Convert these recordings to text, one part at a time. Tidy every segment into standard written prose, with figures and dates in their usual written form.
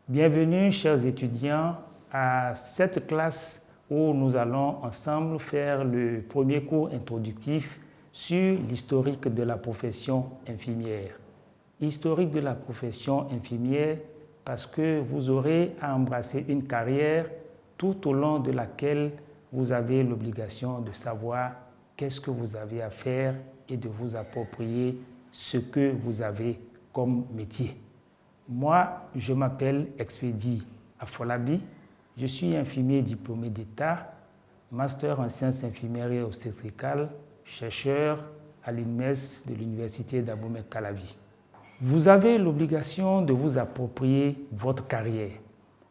Bienvenue, chers étudiants, à cette classe où nous allons ensemble faire le premier cours introductif sur l'historique de la profession infirmière. Historique de la profession infirmière parce que vous aurez à embrasser une carrière tout au long de laquelle vous avez l'obligation de savoir qu'est-ce que vous avez à faire et de vous approprier ce que vous avez comme métier. Moi, je m'appelle Expédie Afolabi, je suis infirmier diplômé d'État, master en sciences infirmières et obstétricales, chercheur à l'INMES de l'Université d'Abomey-Calavi. Vous avez l'obligation de vous approprier votre carrière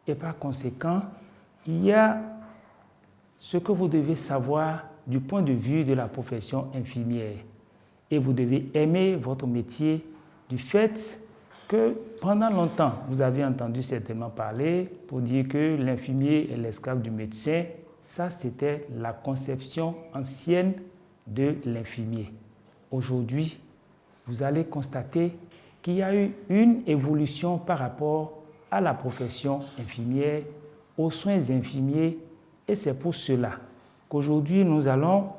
et par conséquent, il y a ce que vous devez savoir du point de vue de la profession infirmière et vous devez aimer votre métier du fait que pendant longtemps, vous avez entendu certainement parler pour dire que l'infirmier est l'esclave du médecin. Ça, c'était la conception ancienne de l'infirmier. Aujourd'hui, vous allez constater qu'il y a eu une évolution par rapport à la profession infirmière, aux soins infirmiers, et c'est pour cela qu'aujourd'hui, nous allons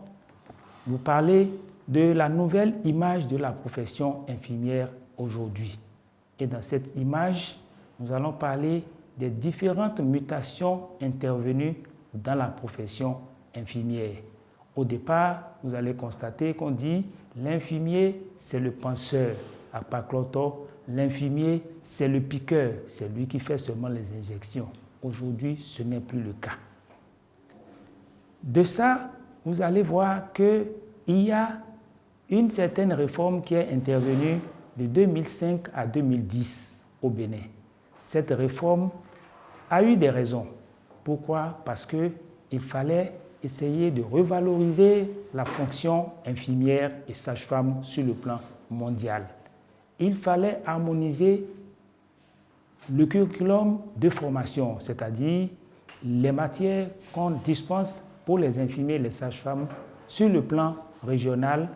vous parler de la nouvelle image de la profession infirmière aujourd'hui. Et dans cette image, nous allons parler des différentes mutations intervenues dans la profession infirmière. Au départ, vous allez constater qu'on dit l'infirmier, c'est le penseur. À Pacloto, l'infirmier, c'est le piqueur, c'est lui qui fait seulement les injections. Aujourd'hui, ce n'est plus le cas. De ça, vous allez voir qu'il y a une certaine réforme qui est intervenue de 2005 à 2010 au Bénin. Cette réforme a eu des raisons. Pourquoi? Parce qu'il fallait essayer de revaloriser la fonction infirmière et sage-femme sur le plan mondial. Il fallait harmoniser le curriculum de formation, c'est-à-dire les matières qu'on dispense pour les infirmiers et les sages-femmes sur le plan régional,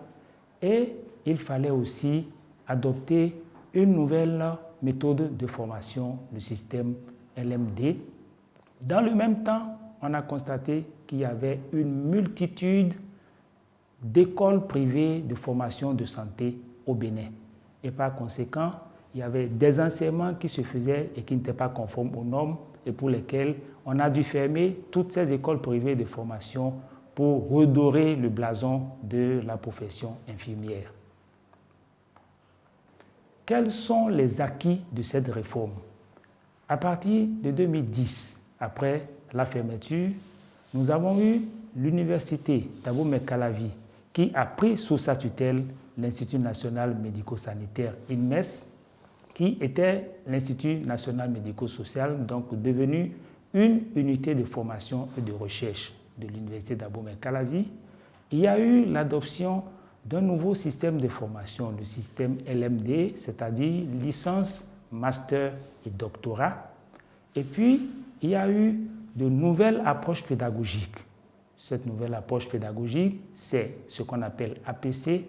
et il fallait aussi adopter une nouvelle méthode de formation, le système LMD. Dans le même temps, on a constaté qu'il y avait une multitude d'écoles privées de formation de santé au Bénin. Et par conséquent, il y avait des enseignements qui se faisaient et qui n'étaient pas conformes aux normes et pour lesquels on a dû fermer toutes ces écoles privées de formation pour redorer le blason de la profession infirmière. Quels sont les acquis de cette réforme? À partir de 2010, après la fermeture, nous avons eu l'université d'Abomey-Calavi qui a pris sous sa tutelle l'Institut national médico-sanitaire INMES, qui était l'Institut national médico-social, donc devenu une unité de formation et de recherche de l'université d'Abomey-Calavi. Il y a eu l'adoption d'un nouveau système de formation, le système LMD, c'est-à-dire licence, master et doctorat. Et puis, il y a eu de nouvelles approches pédagogiques. Cette nouvelle approche pédagogique, c'est ce qu'on appelle APC.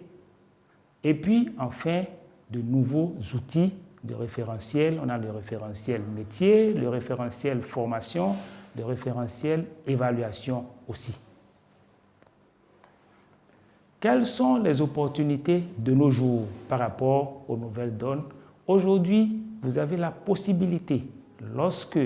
Et puis, enfin, de nouveaux outils de référentiel. On a le référentiel métier, le référentiel formation, le référentiel évaluation aussi. Quelles sont les opportunités de nos jours par rapport aux nouvelles donnes? Aujourd'hui, vous avez la possibilité, lorsque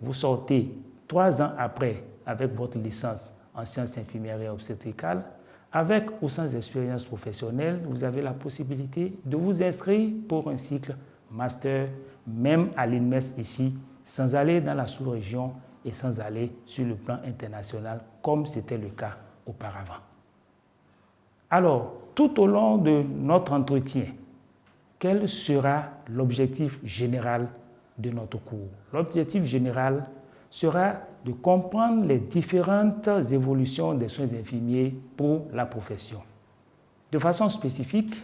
vous sortez 3 ans après avec votre licence en sciences infirmières et obstétricales, avec ou sans expérience professionnelle, vous avez la possibilité de vous inscrire pour un cycle master, même à l'INMES ici, sans aller dans la sous-région et sans aller sur le plan international, comme c'était le cas auparavant. Alors, tout au long de notre entretien, quel sera l'objectif général de notre cours? L'objectif général sera de comprendre les différentes évolutions des soins infirmiers pour la profession. De façon spécifique,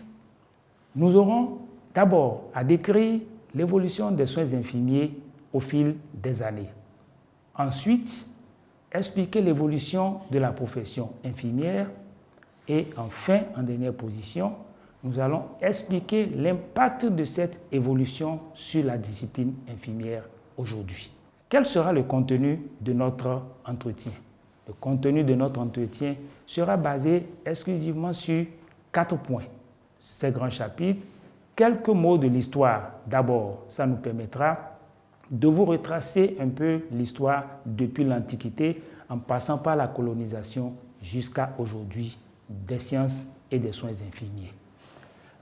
nous aurons d'abord à décrire l'évolution des soins infirmiers au fil des années. Ensuite, expliquer l'évolution de la profession infirmière. Et enfin, en dernière position, nous allons expliquer l'impact de cette évolution sur la discipline infirmière aujourd'hui. Quel sera le contenu de notre entretien? Le contenu de notre entretien sera basé exclusivement sur 4 points. Ces grands chapitres, quelques mots de l'histoire. D'abord, ça nous permettra de vous retracer un peu l'histoire depuis l'Antiquité en passant par la colonisation jusqu'à aujourd'hui des sciences et des soins infirmiers.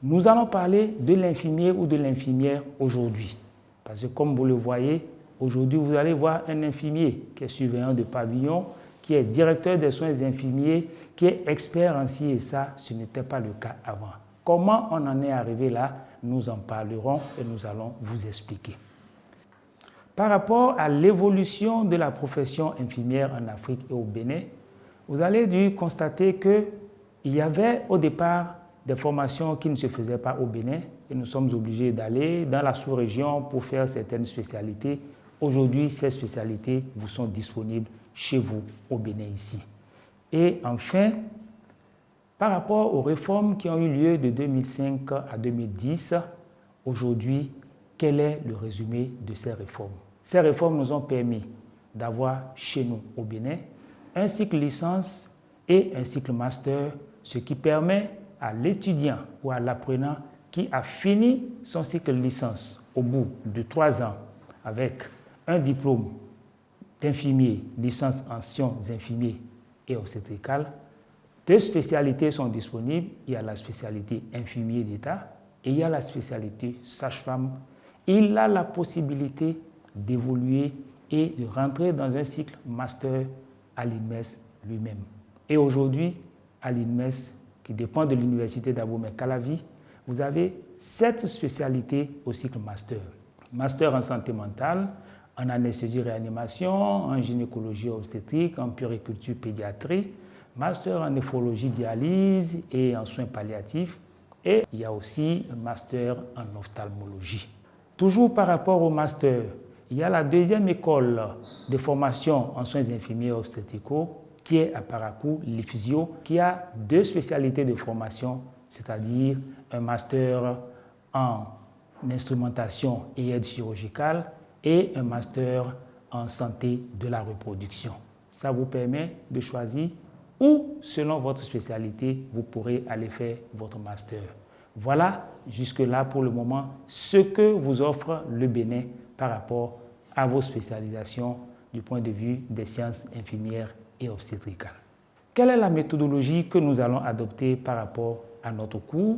Nous allons parler de l'infirmier ou de l'infirmière aujourd'hui. Parce que comme vous le voyez, aujourd'hui vous allez voir un infirmier qui est surveillant de pavillon, qui est directeur des soins infirmiers, qui est expert en ci et ça. Ce n'était pas le cas avant. Comment on en est arrivé là? Nous en parlerons et nous allons vous expliquer. Par rapport à l'évolution de la profession infirmière en Afrique et au Bénin, vous allez dû constater qu'il y avait au départ des formations qui ne se faisaient pas au Bénin et nous sommes obligés d'aller dans la sous-région pour faire certaines spécialités. Aujourd'hui, ces spécialités vous sont disponibles chez vous au Bénin ici. Et enfin, par rapport aux réformes qui ont eu lieu de 2005 à 2010, aujourd'hui, quel est le résumé de ces réformes? Ces réformes nous ont permis d'avoir chez nous au Bénin un cycle licence et un cycle master, ce qui permet à l'étudiant ou à l'apprenant qui a fini son cycle licence au bout de 3 ans avec un diplôme d'infirmier, licence en sciences infirmiers et obstétricales. 2 spécialités sont disponibles. Il y a la spécialité infirmier d'État et il y a la spécialité sage-femme. Il a la possibilité d'évoluer et de rentrer dans un cycle master à l'INMES lui-même. Et aujourd'hui, à l'INMES, qui dépend de l'Université d'Abomey-Calavi, vous avez 7 spécialités au cycle master. Master en santé mentale, en anesthésie-réanimation, en gynécologie obstétrique, en puériculture pédiatrie, master en néphrologie-dialyse et en soins palliatifs. Et il y a aussi un master en ophtalmologie. Toujours par rapport au master, il y a la 2e école de formation en soins infirmiers obstétricaux qui est à Parakou, l'IFSIO, qui a 2 spécialités de formation, c'est-à-dire un master en instrumentation et aide chirurgicale et un master en santé de la reproduction. Ça vous permet de choisir où, selon votre spécialité, vous pourrez aller faire votre master. Voilà, jusque-là pour le moment, ce que vous offre le Bénin par rapport à vos spécialisations du point de vue des sciences infirmières et obstétricales. Quelle est la méthodologie que nous allons adopter par rapport à notre cours?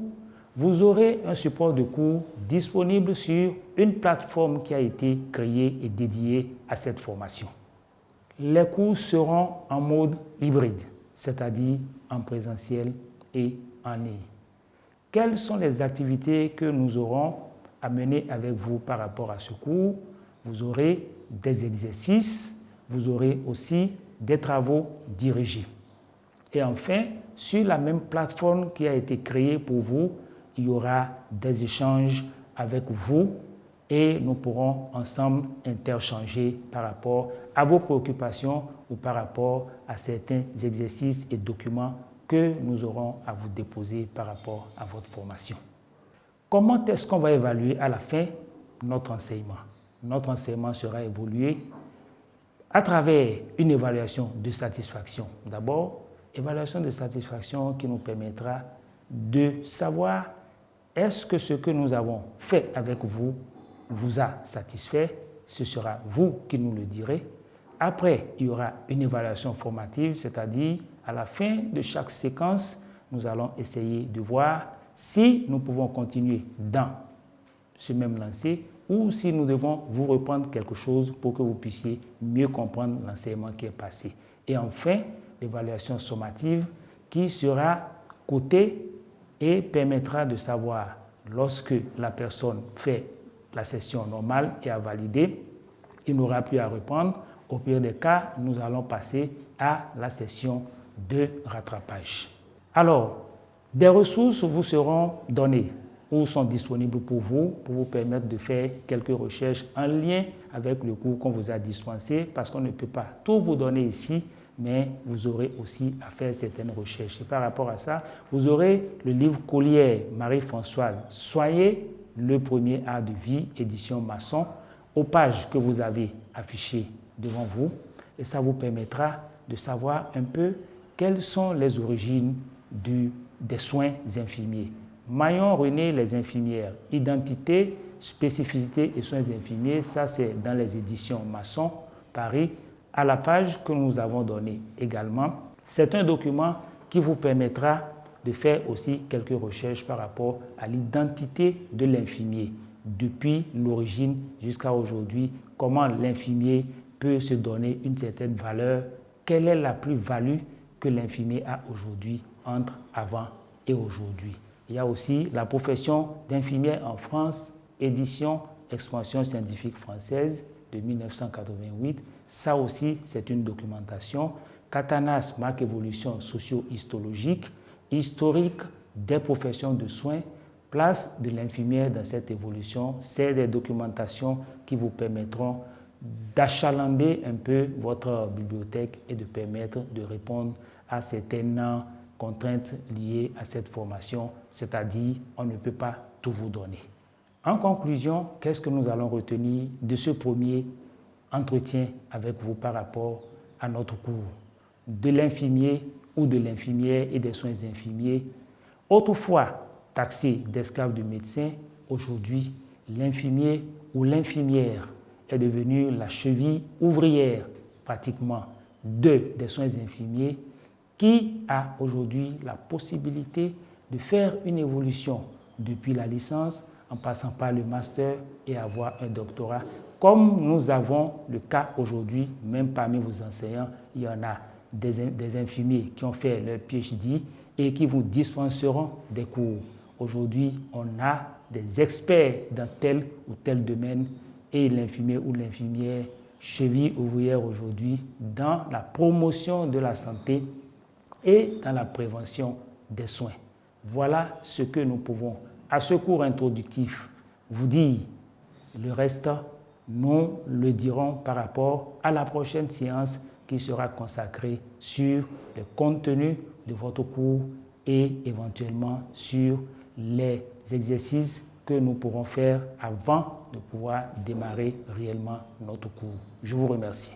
Vous aurez un support de cours disponible sur une plateforme qui a été créée et dédiée à cette formation. Les cours seront en mode hybride, c'est-à-dire en présentiel et en ligne. Quelles sont les activités que nous aurons à mener avec vous par rapport à ce cours? Vous aurez des exercices, vous aurez aussi des travaux dirigés. Et enfin, sur la même plateforme qui a été créée pour vous, il y aura des échanges avec vous et nous pourrons ensemble interchanger par rapport à vos préoccupations ou par rapport à certains exercices et documents que nous aurons à vous déposer par rapport à votre formation. Comment est-ce qu'on va évaluer à la fin notre enseignement? Notre enseignement sera évalué à travers une évaluation de satisfaction. D'abord, évaluation de satisfaction qui nous permettra de savoir est-ce que ce que nous avons fait avec vous vous a satisfait. Ce sera vous qui nous le direz. Après, il y aura une évaluation formative, c'est-à-dire à la fin de chaque séquence, nous allons essayer de voir si nous pouvons continuer dans ce même lancer ou si nous devons vous reprendre quelque chose pour que vous puissiez mieux comprendre l'enseignement qui est passé. Et enfin, l'évaluation sommative qui sera cotée et permettra de savoir lorsque la personne fait la session normale et a validé, il n'aura plus à reprendre. Au pire des cas, nous allons passer à la session de rattrapage. Alors, des ressources vous seront données ou sont disponibles pour vous permettre de faire quelques recherches en lien avec le cours qu'on vous a dispensé, parce qu'on ne peut pas tout vous donner ici, mais vous aurez aussi à faire certaines recherches. Et par rapport à ça, vous aurez le livre Collière, Marie-Françoise, Soyez le premier art de vie, édition Masson. aux pages que vous avez affichées devant vous et ça vous permettra de savoir un peu quelles sont les origines des soins infirmiers. Maillon René, les infirmières, identité, spécificité et soins infirmiers, ça c'est dans les éditions Masson, Paris, à la page que nous avons donnée également. C'est un document qui vous permettra de faire aussi quelques recherches par rapport à l'identité de l'infirmier, depuis l'origine jusqu'à aujourd'hui, comment l'infirmier peut se donner une certaine valeur, quelle est la plus-value que l'infirmier a aujourd'hui entre avant et aujourd'hui. Il y a aussi la profession d'infirmière en France, édition Expansion scientifique française de 1988. Ça aussi, c'est une documentation. Katanas, marque évolution socio-histologique, historique des professions de soins, place de l'infirmière dans cette évolution. C'est des documentations qui vous permettront d'achalander un peu votre bibliothèque et de permettre de répondre à certaines contraintes liées à cette formation, c'est-à-dire on ne peut pas tout vous donner. En conclusion, qu'est-ce que nous allons retenir de ce premier entretien avec vous par rapport à notre cours de l'infirmier ou de l'infirmière et des soins infirmiers? Autrefois taxé d'esclave de médecin, aujourd'hui l'infirmier ou l'infirmière est devenu la cheville ouvrière pratiquement des soins infirmiers qui a aujourd'hui la possibilité de faire une évolution depuis la licence en passant par le master et avoir un doctorat. Comme nous avons le cas aujourd'hui, même parmi vos enseignants, il y en a des infirmiers qui ont fait leur PhD et qui vous dispenseront des cours. Aujourd'hui, on a des experts dans tel ou tel domaine et l'infirmier ou l'infirmière cheville ouvrière aujourd'hui dans la promotion de la santé et dans la prévention des soins. Voilà ce que nous pouvons, à ce cours introductif, vous dire. Le reste, nous le dirons par rapport à la prochaine séance qui sera consacrée sur le contenu de votre cours et éventuellement sur les exercices que nous pourrons faire avant de pouvoir démarrer réellement notre cours. Je vous remercie.